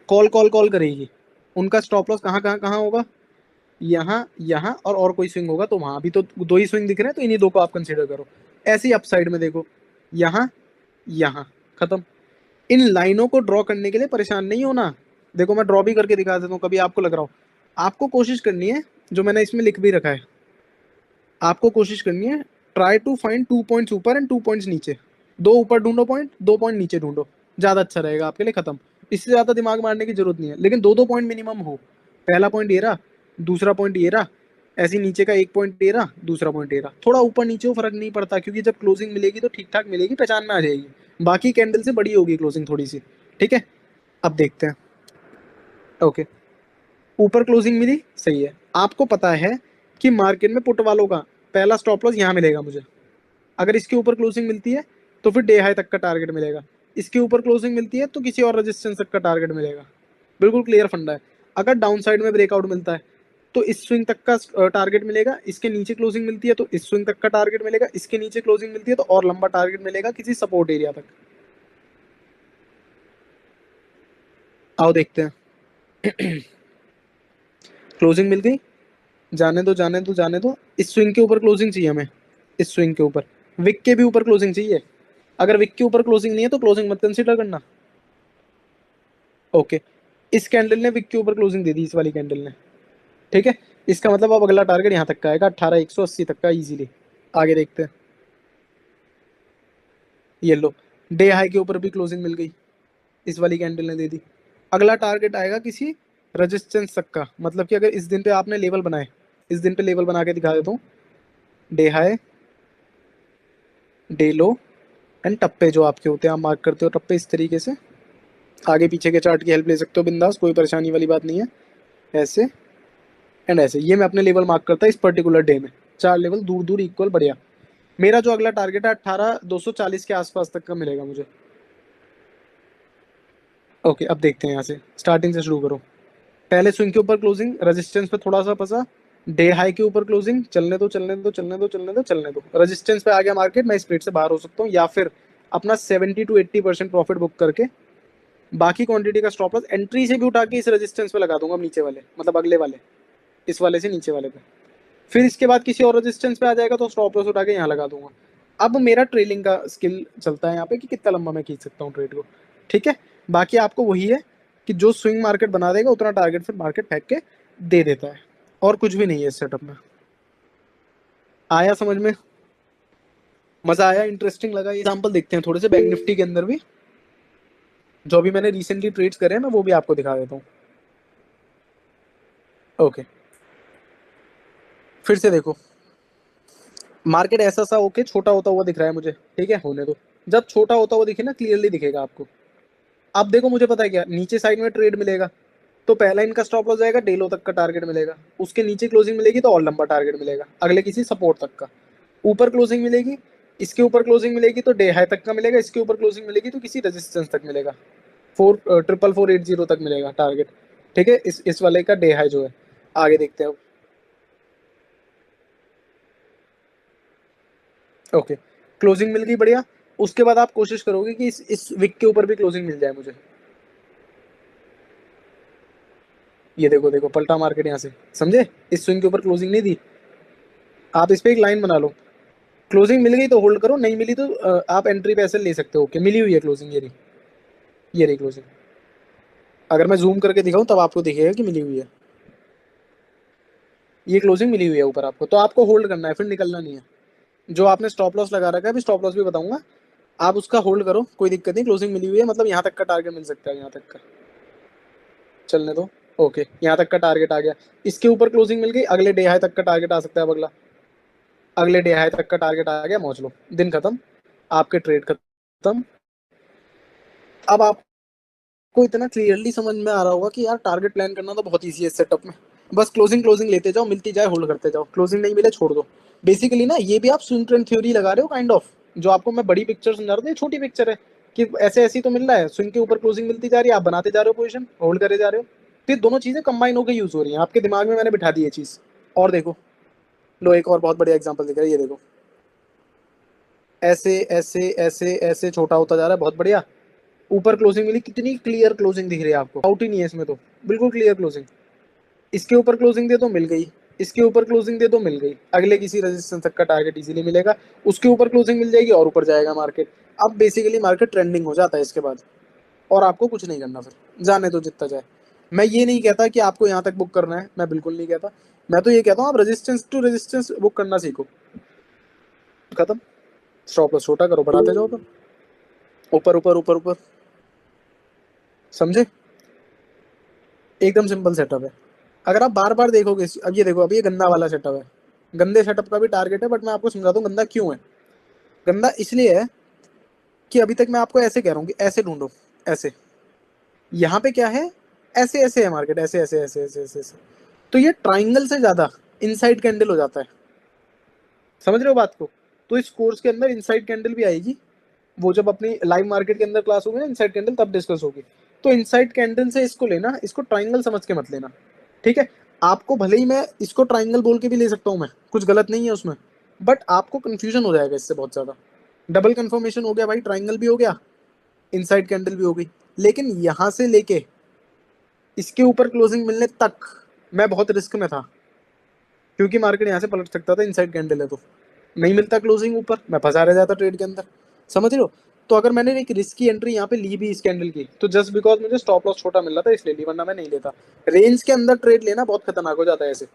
Call call call करेगी। उनका stop loss कहाँ कहाँ कहाँ होगा, यहाँ यहाँ और कोई स्विंग होगा तो वहां। अभी तो दो ही स्विंग दिख रहे हैं तो इन्हीं दो को आप कंसीडर करो। ऐसे ही अपसाइड में देखो, यहाँ यहाँ, खत्म। इन लाइनों को ड्रॉ करने के लिए परेशान नहीं होना। देखो मैं ड्रॉ भी करके दिखा देता हूँ, कभी आपको लग रहा हो। आपको कोशिश करनी है, जो मैंने इसमें लिख भी रखा है, आपको कोशिश करनी है, ट्राई टू फाइंड 2 पॉइंट्स ऊपर एंड 2 पॉइंट्स नीचे। दो ऊपर ढूंढो पॉइंट, 2 पॉइंट नीचे ढूंढो, ज्यादा अच्छा रहेगा आपके लिए, खत्म। इससे ज्यादा दिमाग मारने की जरूरत नहीं है, लेकिन दो दो पॉइंट मिनिमम हो। पहला पॉइंट ये रहा, दूसरा पॉइंट ये रहा, ऐसे नीचे का एक पॉइंट ये रहा, दूसरा पॉइंट ये रहा। थोड़ा ऊपर नीचे हो, फर्क नहीं पड़ता, क्योंकि जब क्लोजिंग मिलेगी तो ठीक ठाक मिलेगी, पहचान में आ जाएगी। बाकी कैंडल से बड़ी होगी क्लोजिंग थोड़ी सी, ठीक है। अब देखते हैं। ओके, ऊपर क्लोजिंग मिली, सही है। आपको पता है कि मार्केट में पुट वालों का पहला स्टॉप लॉस यहाँ मिलेगा मुझे। अगर इसके ऊपर क्लोजिंग मिलती है तो फिर डे हाई तक का टारगेट मिलेगा। इसके ऊपर क्लोजिंग मिलती है तो किसी और रेजिस्टेंस तक का टारगेट मिलेगा। बिल्कुल क्लियर फंडा है। अगर डाउन साइड में ब्रेकआउट मिलता है तो इस स्विंग तक का टारगेट मिलेगा, इसके नीचे क्लोजिंग मिलती है तो इस स्विंग तक का टारगेट मिलेगा, इसके नीचे क्लोजिंग मिलती है तो और लंबा टारगेट मिलेगा किसी सपोर्ट एरिया तक। आओ देखते हैं। क्लोजिंग मिल गई, जाने दो जाने दो जाने दो। इस स्विंग के ऊपर क्लोजिंग चाहिए हमें, इस स्विंग के ऊपर। विक के भी ऊपर क्लोजिंग चाहिए। अगर विक के ऊपर क्लोजिंग नहीं है तो क्लोजिंग मत कंसिडर करना। ओके, इस कैंडल ने विक के ऊपर क्लोजिंग दे दी, इस वाली कैंडल ने, ठीक है। इसका मतलब अब अगला टारगेट यहाँ तक का आएगा, 18,180 तक का इजीली। आगे देखते हैं। ये लो, डे हाई के ऊपर भी क्लोजिंग मिल गई, इस वाली कैंडल ने दे दी। अगला टारगेट आएगा किसी रेजिस्टेंस तक का, मतलब कि अगर इस दिन पे आपने लेवल बनाए, इस दिन पे लेवल बना के दिखा देता हूँ। Day high, day low and टप्पे जो आपके होते हैं, आप मार्क करते हो टप्पे इस तरीके से। आगे पीछे के चार्ट की हेल्प ले सकते हो बिंदास, कोई परेशानी वाली बात नहीं है। ऐसे एंड ऐसे, ये मैं अपने लेवल मार्क करता है इस पर्टिकुलर डे में। चार लेवल दूर दूर इक्वल, बढ़िया। मेरा जो अगला टारगेट है 18,240 के आसपास तक का मिलेगा मुझे। ओके, अब देखते हैं यहाँ से, स्टार्टिंग से शुरू करो। पहले स्विंग के ऊपर क्लोजिंग, रेजिस्टेंस पे थोड़ा सा फंसा। डे हाई के ऊपर क्लोजिंग, चलने दो चलने दो चलने दो चलने दो चलने दो। रेजिस्टेंस पे आ गया मार्केट, मैं इस ट्रेड से बाहर हो सकता हूँ, या फिर अपना 70 to 80% प्रॉफिट बुक करके बाकी क्वांटिटी का स्टॉप लॉस एंट्री से भी उठा के इस रेजिस्टेंस पे लगा दूंगा, नीचे वाले, मतलब अगले वाले, इस वाले से नीचे वाले पे। फिर इसके बाद किसी और रेजिस्टेंस पे आ जाएगा तो स्टॉप लॉस उठा के यहाँ लगा दूंगा। अब मेरा ट्रेलिंग का स्किल चलता है यहाँ पे कि कितना लंबा मैं खींच सकता हूँ ट्रेड को, ठीक है। बाकी आपको वही है कि जो स्विंग मार्केट बना देगा उतना टारगेट फिर मार्केट फेंक के दे देता है, और कुछ भी नहीं है इस सेटअप में। आया समझ में? मजा आया, इंटरेस्टिंग लगा? ये एग्जांपल देखते हैं थोड़े से बैंक निफ्टी के अंदर भी, जो भी मैंने रिसेंटली ट्रेड्स करे हैं मैं वो भी आपको दिखा देता हूँ। ओके, फिर से देखो, मार्केट ऐसा सा ओके छोटा होता हुआ दिख रहा है मुझे, ठीक है, होने दो। जब छोटा होता हुआ दिखे ना, क्लियरली दिखेगा आपको। अब देखो, मुझे पता है क्या, नीचे साइड में ट्रेड मिलेगा तो पहला इनका स्टॉप लॉस जाएगा, डेलो तक का टारगेट मिलेगा। उसके नीचे क्लोजिंग मिलेगी तो और लंबा टारगेट मिलेगा, अगले किसी सपोर्ट तक का। ऊपर क्लोजिंग मिलेगी, इसके ऊपर क्लोजिंग मिलेगी तो डे हाई तक का मिलेगा, इसके ऊपर क्लोजिंग मिलेगी तो किसी रेजिस्टेंस तक मिलेगा, 4,480 तक मिलेगा टारगेट, ठीक है। इस वाले का डे हाई जो है। आगे देखते हैं अब। ओके, क्लोजिंग मिल गई, बढ़िया। उसके बाद आप कोशिश करोगे कि इस विक के ऊपर भी क्लोजिंग मिल जाए मुझे। ये देखो देखो, पलटा मार्केट यहाँ से, समझे? इस स्विंग के ऊपर क्लोजिंग नहीं दी, आप इस पे एक लाइन बना लो। क्लोजिंग मिल गई तो होल्ड करो, नहीं मिली तो आप एंट्री पे ऐसे ले सकते हो। ओके, मिली हुई है क्लोजिंग, ये रही, ये रही क्लोजिंग। अगर मैं जूम करके दिखाऊं तब आपको दिखेगा कि मिली हुई है। ये क्लोजिंग मिली हुई है ऊपर आपको, तो आपको होल्ड करना है, फिर निकलना नहीं है। जो आपने स्टॉप लॉस लगा रखा है, अभी स्टॉप लॉस भी बताऊंगा, आप उसका होल्ड करो, कोई दिक्कत नहीं। क्लोजिंग मिली हुई है मतलब यहाँ तक का टारगेट मिल सकता है, यहाँ तक का, चलने दो। ओके, यहाँ तक का टारगेट आ गया। इसके ऊपर क्लोजिंग मिल गई, अगले डे हाई तक का टारगेट आ सकता है। अब अगला, अगले डे हाई तक का टारगेट आ गया, मौज लो, दिन खत्म, आपके ट्रेड खत्म। अब आपको इतना क्लियरली समझ में आ रहा होगा कि यार टारगेट प्लान करना तो बहुत ईजी है इस सेटअप में। बस क्लोजिंग क्लोजिंग लेते जाओ, मिलती जाए होल्ड करते जाओ, क्लोजिंग नहीं मिले छोड़ दो। बेसिकली ना, ये भी आप स्विंग ट्रेंड थ्योरी लगा रहे हो काइंड ऑफ। जो आपको मैं बड़ी पिक्चर समझा रहा था, छोटी पिक्चर है कि ऐसे ऐसी तो मिल रहा है, स्विंग के ऊपर क्लोजिंग मिलती जा रही है, आप बनाते जा रहे हो पोजीशन, होल्ड करे जा रहे हो। फिर दोनों चीजें कंबाइन होकर यूज हो रही हैं, आपके दिमाग में मैंने बिठा दी ये चीज। और देखो, लो एक और बहुत बढ़िया एग्जांपल दिख रहा है, ये देखो, ऐसे ऐसे ऐसे ऐसे छोटा होता जा रहा है, बहुत बढ़िया। ऊपर क्लोजिंग मिली, कितनी क्लियर क्लोजिंग दिख रही है आपको, आउट ही नहीं है इसमें तो, बिल्कुल क्लियर क्लोजिंग। इसके ऊपर क्लोजिंग दे तो मिल गई, इसके ऊपर क्लोजिंग दे तो मिल गई, अगले किसी रेजिस्टेंस तक का टारगेट इजीली मिलेगा, उसके ऊपर क्लोजिंग मिल जाएगी और ऊपर जाएगा मार्केट। अब बेसिकली मार्केट ट्रेंडिंग हो जाता है इसके बाद, और आपको कुछ नहीं करना, फिर जाने दो जितना जाए। मैं ये नहीं कहता कि आपको यहाँ तक बुक करना है, मैं बिल्कुल नहीं कहता। मैं तो ये कहता हूँ आप रेजिस्टेंस टू रेजिस्टेंस बुक करना सीखो, खत्म। स्टॉप लॉस छोटा करो, बढ़ाते जाओ, तो ऊपर ऊपर ऊपर ऊपर, समझे? एकदम सिंपल सेटअप है। अगर आप बार बार देखोगे, अब ये देखो, अब ये गंदा वाला सेटअप है, गंदे सेटअप का भी टारगेट है, बट मैं आपको समझाता हूँ गंदा क्यों है। गंदा इसलिए है कि अभी तक मैं आपको ऐसे कह रहा हूँ कि ऐसे ढूंढो, ऐसे, यहाँ पे क्या है, ऐसे ऐसे है मार्केट, ऐसे ऐसे ऐसे ऐसे ऐसे ऐसे, तो ये ट्राइंगल से ज्यादा इनसाइड कैंडल हो जाता है, समझ रहे हो बात को? तो इस कोर्स के अंदर इनसाइड कैंडल भी आएगी, वो जब अपनी लाइव मार्केट के अंदर क्लास होगी ना इनसाइड कैंडल, तब डिस्कस होगी। तो इनसाइड कैंडल से इसको लेना, इसको ट्राइंगल समझ के मत लेना, ठीक है? आपको भले ही मैं इसको ट्राइंगल बोल के भी ले सकता हूँ, मैं कुछ गलत नहीं है उसमें, बट आपको कंफ्यूजन हो जाएगा इससे बहुत ज्यादा। डबल कंफर्मेशन हो गया भाई, ट्राइंगल भी हो गया, इनसाइड कैंडल भी हो गई, लेकिन यहां से लेके इसके ऊपर क्लोजिंग मिलने तक मैं बहुत रिस्क में था, क्योंकि मार्केट यहाँ से पलट सकता था, इनसाइड कैंडल है तो नहीं मिलता क्लोजिंग ऊपर, मैं फंसा रह जाता ट्रेड के अंदर, समझ रहे हो? तो अगर मैंने एक रिस्की एंट्री यहाँ पे ली भी इस कैंडल की, तो जस्ट बिकॉज मुझे स्टॉप लॉस छोटा मिल रहा था इसलिए ली, वरना मैं नहीं लेता। रेंज के अंदर ट्रेड लेना बहुत खतरनाक हो जाता है ऐसे।